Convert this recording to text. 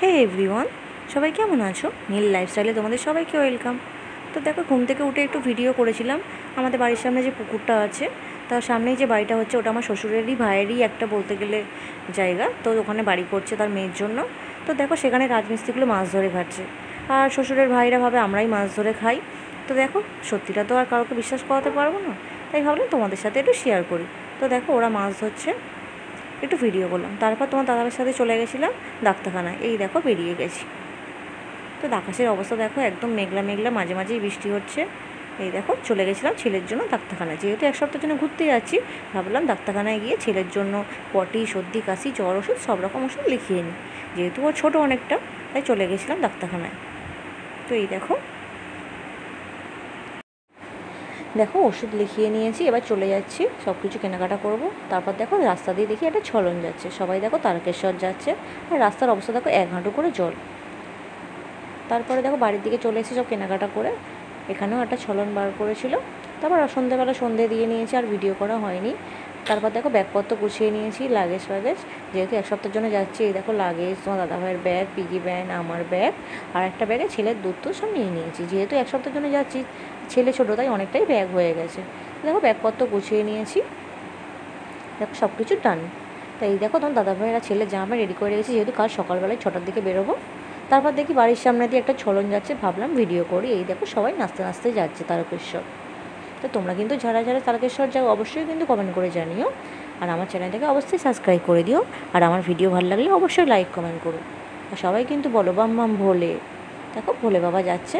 হে everyone, সবাই কেমন আছো? নীল লাইফস্টাইলে তোমাদের সবাইকে ওয়েলকাম। তো দেখো, ঘুম থেকে উঠে একটু ভিডিও করেছিলাম। আমাদের বাড়ির সামনে যে পুকুরটা আছে, তার সামনেই যে বাড়িটা হচ্ছে, ওটা আমার শ্বশুরেরই ভাইয়েরই একটা বলতে গেলে জায়গা। তো ওখানে বাড়ি করছে তার মেয়ের জন্য। তো দেখো, সেখানে রাজমিস্ত্রিগুলো মাছ ধরে খাচ্ছে, আর শ্বশুরের ভাইরা ভাবে আমরাই মাছ ধরে খাই। তো দেখো, সত্যিটা তো আর কাউকে বিশ্বাস করাতে পারবো না, তাই ভাবলাম তোমাদের সাথে একটু শেয়ার করি। তো দেখো, ওরা মাছ ধরছে, একটু ভিডিও করলাম। তারপর তোমার দাদার সাথে চলে গেছিলাম ডাক্তারখানায়। এই দেখো, বেরিয়ে গেছি। তো আকাশের অবস্থা দেখো, একদম মেঘলা মেঘলা, মাঝে মাঝেই বৃষ্টি হচ্ছে। এই দেখো, চলে গেছিলাম ছেলের জন্য ডাক্তারখানায়। যেহেতু এক সপ্তাহের জন্য ঘুরতে যাচ্ছি, ভাবলাম ডাক্তারখানায় গিয়ে ছেলের জন্য পটি, সর্দি, কাশি, জ্বর ওষুধ সব রকম ওষুধ লিখিয়ে নিই। যেহেতু ও ছোটো অনেকটা, তাই চলে গেছিলাম ডাক্তারখানায়। তো এই দেখো, ওষুধ লিখিয়ে নিয়েছি, এবার চলে যাচ্ছি, সব কিছু কেনাকাটা করব। তারপর দেখো, রাস্তা দিয়ে দেখি একটা ছলন যাচ্ছে, সবাই দেখো তারকেশ্বর যাচ্ছে, আর রাস্তার অবস্থা দেখো, 1 হাঁটু করে জল। তারপরে দেখো, বাড়ির দিকে চলে এসেছি সব কেনাকাটা করে। এখানেও একটা ছলন বার করেছিল। তারপর সন্ধ্যেবেলা সন্ধ্যে দিয়ে নিয়েছি, আর ভিডিও করা হয়নি। তারপর দেখো, ব্যাগপত্র গুছিয়ে নিয়েছি, লাগেজ ফ্যাগেজ। যেহেতু এক সপ্তাহের জন্য যাচ্ছি, এই দেখো লাগেজ, তোমার দাদাভাইয়ের ব্যাগ, পিগি ব্যাগ, আমার ব্যাগ, আর একটা ব্যাগে ছেলের দুধ তো সব নিয়ে নিয়েছি। যেহেতু এক সপ্তাহের জন্য যাচ্ছি, ছেলে ছোটো, তাই অনেকটাই ব্যাগ হয়ে গেছে। দেখো, ব্যাগপত্র গুছিয়ে নিয়েছি, দেখো সব কিছু ডান। তাই এই দেখো, তোমার দাদাভাইয়েরা ছেলে জামা রেডি করে রেখেছি, যেহেতু কাল সকালবেলায় 6টার দিকে বেরোবো। তারপর দেখি বাড়ির সামনে দিয়ে একটা ছলন যাচ্ছে, ভাবলাম ভিডিও করি। এই দেখো, সবাই নাচতে নাচতে যাচ্ছে তারকেশ্বর। তো তোমরা কিন্তু যারা যারা তারকেশ্বর যাও, অবশ্যই কিন্তু কমেন্ট করে জানিও, আর আমার চ্যানেলটাকে অবশ্যই সাবস্ক্রাইব করে দিও, আর আমার ভিডিও ভালো লাগলে অবশ্যই লাইক কমেন্ট করো। আর সবাই কিন্তু বলো বাম বাম ভোলে। দেখো, ভোলে বাবা যাচ্ছে।